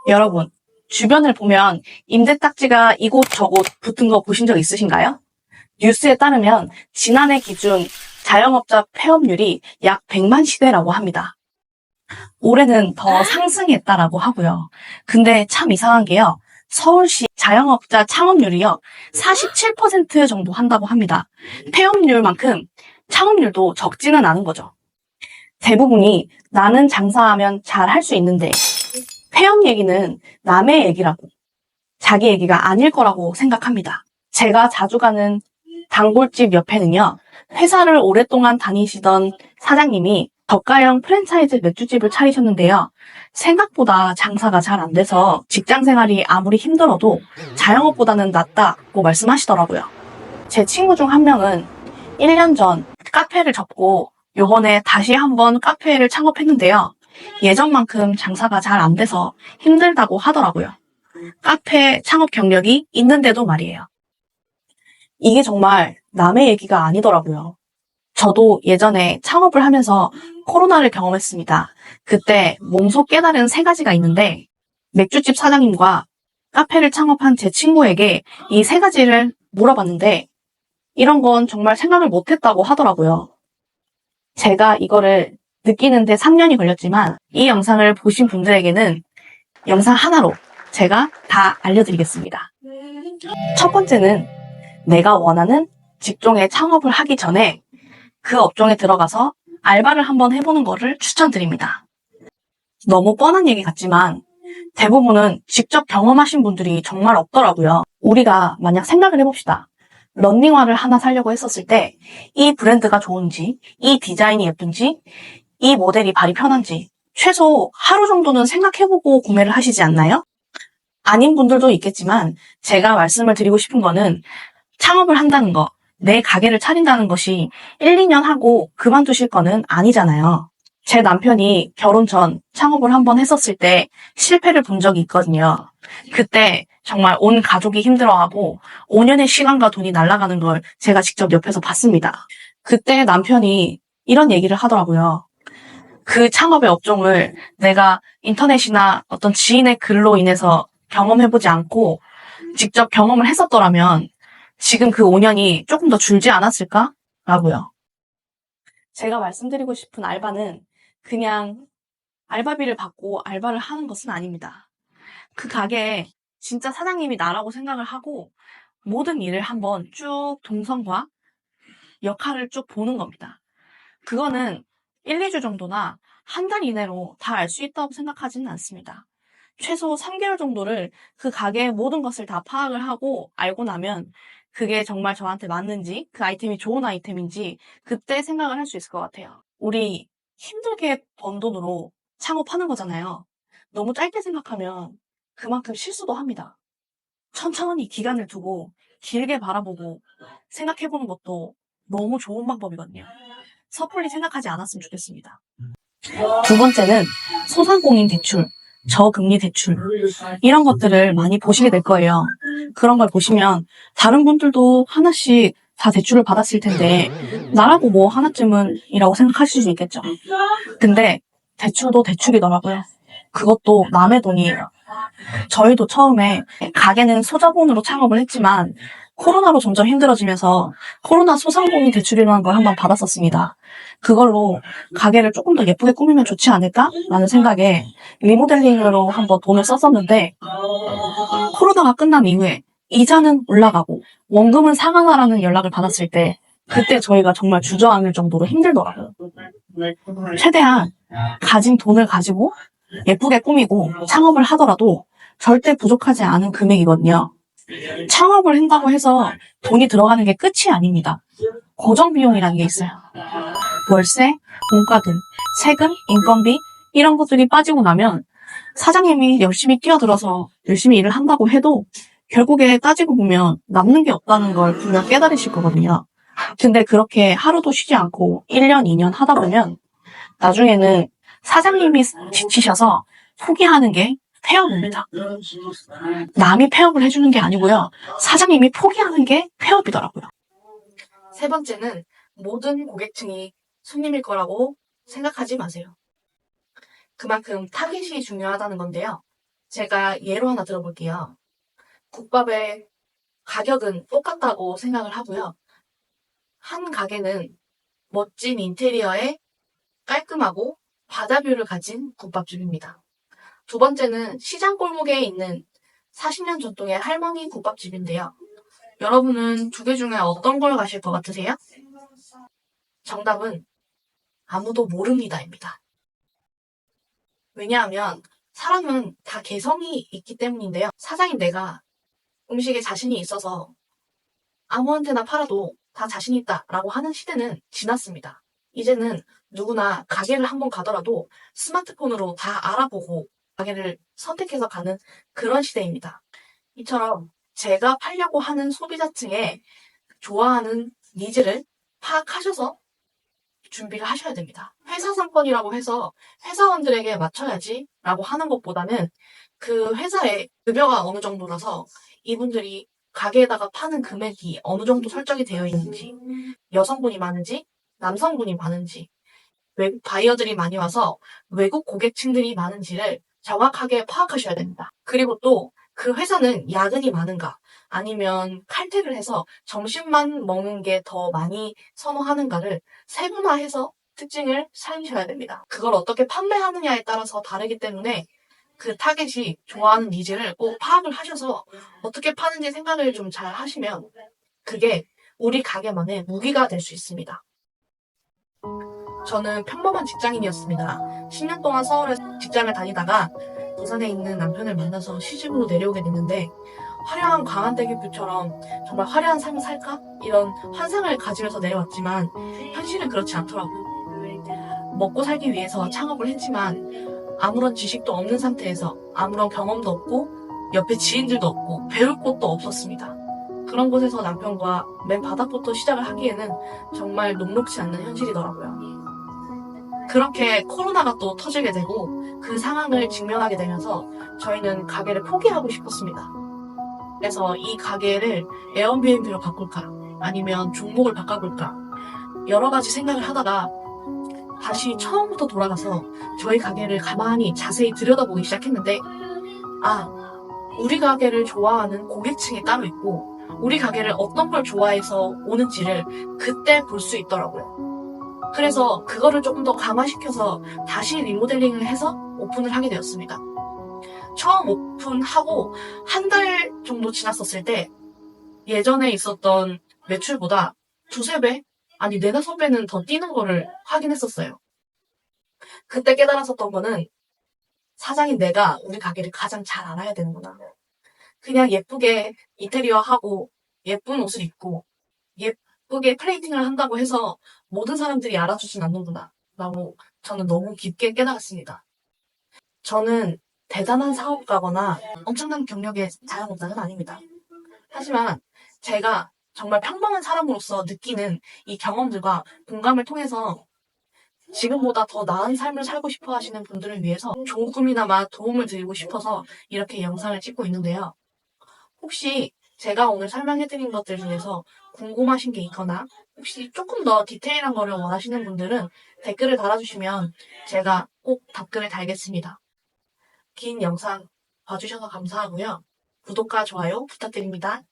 여러분, 주변을 보면 임대 딱지가 이곳저곳 붙은 거 보신 적 있으신가요? 뉴스에 따르면 지난해 기준 자영업자 폐업률이 약 100만 시대라고 합니다. 올해는 더 상승했다라고 하고요. 근데 참 이상한 게요. 서울시 자영업자 창업률이요. 47% 정도 한다고 합니다. 폐업률만큼 창업률도 적지는 않은 거죠. 대부분이 나는 장사하면 잘 할 수 있는데 폐업 얘기는 남의 얘기라고, 자기 얘기가 아닐 거라고 생각합니다. 제가 자주 가는 단골집 옆에는요, 회사를 오랫동안 다니시던 사장님이 저가형 프랜차이즈 맥주집을 차리셨는데요. 생각보다 장사가 잘 안 돼서 직장 생활이 아무리 힘들어도 자영업보다는 낫다고 말씀하시더라고요. 제 친구 중 한 명은 1년 전 카페를 접고 요번에 다시 한번 카페를 창업했는데요. 예전만큼 장사가 잘 안 돼서 힘들다고 하더라고요. 카페 창업 경력이 있는데도 말이에요. 이게 정말 남의 얘기가 아니더라고요. 저도 예전에 창업을 하면서 코로나를 경험했습니다. 그때 몸소 깨달은 3가지가 있는데 맥주집 사장님과 카페를 창업한 제 친구에게 이 3가지를 물어봤는데 이런 건 정말 생각을 못했다고 하더라고요. 제가 이거를 느끼는데 3년이 걸렸지만 이 영상을 보신 분들에게는 영상 하나로 제가 다 알려드리겠습니다. 첫 번째는 내가 원하는 직종에 창업을 하기 전에 그 업종에 들어가서 알바를 한번 해보는 거를 추천드립니다. 너무 뻔한 얘기 같지만 대부분은 직접 경험하신 분들이 정말 없더라고요. 우리가 만약 생각을 해봅시다. 런닝화를 하나 사려고 했었을 때 이 브랜드가 좋은지, 이 디자인이 예쁜지, 이 모델이 발이 편한지 최소 하루 정도는 생각해보고 구매를 하시지 않나요? 아닌 분들도 있겠지만 제가 말씀을 드리고 싶은 거는 창업을 한다는 거, 내 가게를 차린다는 것이 1, 2년 하고 그만두실 거는 아니잖아요. 제 남편이 결혼 전 창업을 한번 했었을 때 실패를 본 적이 있거든요. 그때 정말 온 가족이 힘들어하고 5년의 시간과 돈이 날아가는 걸 제가 직접 옆에서 봤습니다. 그때 남편이 이런 얘기를 하더라고요. 그 창업의 업종을 내가 인터넷이나 어떤 지인의 글로 인해서 경험해보지 않고 직접 경험을 했었더라면 지금 그 5년이 조금 더 줄지 않았을까? 라고요. 제가 말씀드리고 싶은 알바는 그냥 알바비를 받고 알바를 하는 것은 아닙니다. 그 가게에 진짜 사장님이 나라고 생각을 하고 모든 일을 한번 쭉 동선과 역할을 쭉 보는 겁니다. 그거는 1, 2주 정도나 한 달 이내로 다 알 수 있다고 생각하지는 않습니다. 최소 3개월 정도를 그 가게의 모든 것을 다 파악을 하고 알고 나면 그게 정말 저한테 맞는지, 그 아이템이 좋은 아이템인지 그때 생각을 할 수 있을 것 같아요. 우리 힘들게 번 돈으로 창업하는 거잖아요. 너무 짧게 생각하면 그만큼 실수도 합니다. 천천히 기간을 두고 길게 바라보고 생각해보는 것도 너무 좋은 방법이거든요. 섣불리 생각하지 않았으면 좋겠습니다. 두 번째는 소상공인 대출, 저금리 대출 이런 것들을 많이 보시게 될 거예요. 그런 걸 보시면 다른 분들도 하나씩 다 대출을 받았을 텐데 나라고 뭐 하나쯤은 이라고 생각하실 수 있겠죠. 근데 대출도 대출이더라고요. 그것도 남의 돈이에요. 저희도 처음에 가게는 소자본으로 창업을 했지만 코로나로 점점 힘들어지면서 코로나 소상공인 대출이라는 걸 한번 받았었습니다. 그걸로 가게를 조금 더 예쁘게 꾸미면 좋지 않을까라는 생각에 리모델링으로 한번 돈을 썼었는데 코로나가 끝난 이후에 이자는 올라가고 원금은 상환하라는 연락을 받았을 때 그때 저희가 정말 주저앉을 정도로 힘들더라고요. 최대한 가진 돈을 가지고 예쁘게 꾸미고 창업을 하더라도 절대 부족하지 않은 금액이거든요. 창업을 한다고 해서 돈이 들어가는 게 끝이 아닙니다. 고정 비용이라는 게 있어요. 월세, 공과금, 세금, 인건비 이런 것들이 빠지고 나면 사장님이 열심히 뛰어들어서 열심히 일을 한다고 해도 결국에 따지고 보면 남는 게 없다는 걸 분명 깨달으실 거거든요. 근데 그렇게 하루도 쉬지 않고 1년, 2년 하다 보면 나중에는 사장님이 지치셔서 포기하는 게 폐업입니다. 남이 폐업을 해주는 게 아니고요. 사장님이 포기하는 게 폐업이더라고요. 세 번째는 모든 고객층이 손님일 거라고 생각하지 마세요. 그만큼 타깃이 중요하다는 건데요. 제가 예로 하나 들어볼게요. 국밥의 가격은 똑같다고 생각을 하고요. 한 가게는 멋진 인테리어에 깔끔하고 바다뷰를 가진 국밥집입니다. 두 번째는 시장 골목에 있는 40년 전통의 할머니 국밥집인데요. 여러분은 두 개 중에 어떤 걸 가실 것 같으세요? 정답은 아무도 모릅니다입니다. 왜냐하면 사람은 다 개성이 있기 때문인데요. 사장인 내가 음식에 자신이 있어서 아무한테나 팔아도 다 자신 있다라고 하는 시대는 지났습니다. 이제는 누구나 가게를 한번 가더라도 스마트폰으로 다 알아보고 가게를 선택해서 가는 그런 시대입니다. 이처럼 제가 팔려고 하는 소비자층의 좋아하는 니즈를 파악하셔서 준비를 하셔야 됩니다. 회사 상권이라고 해서 회사원들에게 맞춰야지 라고 하는 것보다는 그 회사의 급여가 어느 정도라서 이분들이 가게에다가 파는 금액이 어느 정도 설정이 되어 있는지, 여성분이 많은지, 남성분이 많은지, 외국 바이어들이 많이 와서 외국 고객층들이 많은지를 정확하게 파악하셔야 됩니다. 그리고 또 그 회사는 야근이 많은가, 아니면 칼퇴를 해서 점심만 먹는 게 더 많이 선호하는가를 세분화해서 특징을 살리셔야 됩니다. 그걸 어떻게 판매하느냐에 따라서 다르기 때문에 그 타겟이 좋아하는 니즈를 꼭 파악을 하셔서 어떻게 파는지 생각을 좀 잘 하시면 그게 우리 가게만의 무기가 될 수 있습니다. 저는 평범한 직장인이었습니다. 10년 동안 서울에 직장을 다니다가 부산에 있는 남편을 만나서 시집으로 내려오게 됐는데 화려한 광안대교뷰처럼 정말 화려한 삶을 살까? 이런 환상을 가지면서 내려왔지만 현실은 그렇지 않더라고요. 먹고 살기 위해서 창업을 했지만 아무런 지식도 없는 상태에서 아무런 경험도 없고 옆에 지인들도 없고 배울 곳도 없었습니다. 그런 곳에서 남편과 맨 바닥부터 시작을 하기에는 정말 녹록지 않는 현실이더라고요. 그렇게 코로나가 또 터지게 되고 그 상황을 직면하게 되면서 저희는 가게를 포기하고 싶었습니다. 그래서 이 가게를 에어비앤비로 바꿀까 아니면 종목을 바꿔볼까 여러 가지 생각을 하다가 다시 처음부터 돌아가서 저희 가게를 가만히 자세히 들여다보기 시작했는데 우리 가게를 좋아하는 고객층이 따로 있고 우리 가게를 어떤 걸 좋아해서 오는지를 그때 볼 수 있더라고요. 그래서 그거를 조금 더 강화시켜서 다시 리모델링을 해서 오픈을 하게 되었습니다. 처음 오픈하고 한 달 정도 지났었을 때 예전에 있었던 매출보다 두세 배? 아니 네다섯 배는 더 뛰는 거를 확인했었어요. 그때 깨달았었던 거는 사장인 내가 우리 가게를 가장 잘 알아야 되는구나. 그냥 예쁘게 인테리어하고 예쁜 옷을 입고 예쁘게 플레이팅을 한다고 해서 모든 사람들이 알아주진 않는구나 라고 저는 너무 깊게 깨달았습니다. 저는 대단한 사업가거나 엄청난 경력의 자영업자는 아닙니다. 하지만 제가 정말 평범한 사람으로서 느끼는 이 경험들과 공감을 통해서 지금보다 더 나은 삶을 살고 싶어 하시는 분들을 위해서 조금이나마 도움을 드리고 싶어서 이렇게 영상을 찍고 있는데요. 혹시 제가 오늘 설명해드린 것들 중에서 궁금하신 게 있거나 혹시 조금 더 디테일한 거를 원하시는 분들은 댓글을 달아주시면 제가 꼭 답글을 달겠습니다. 긴 영상 봐주셔서 감사하고요. 구독과 좋아요 부탁드립니다.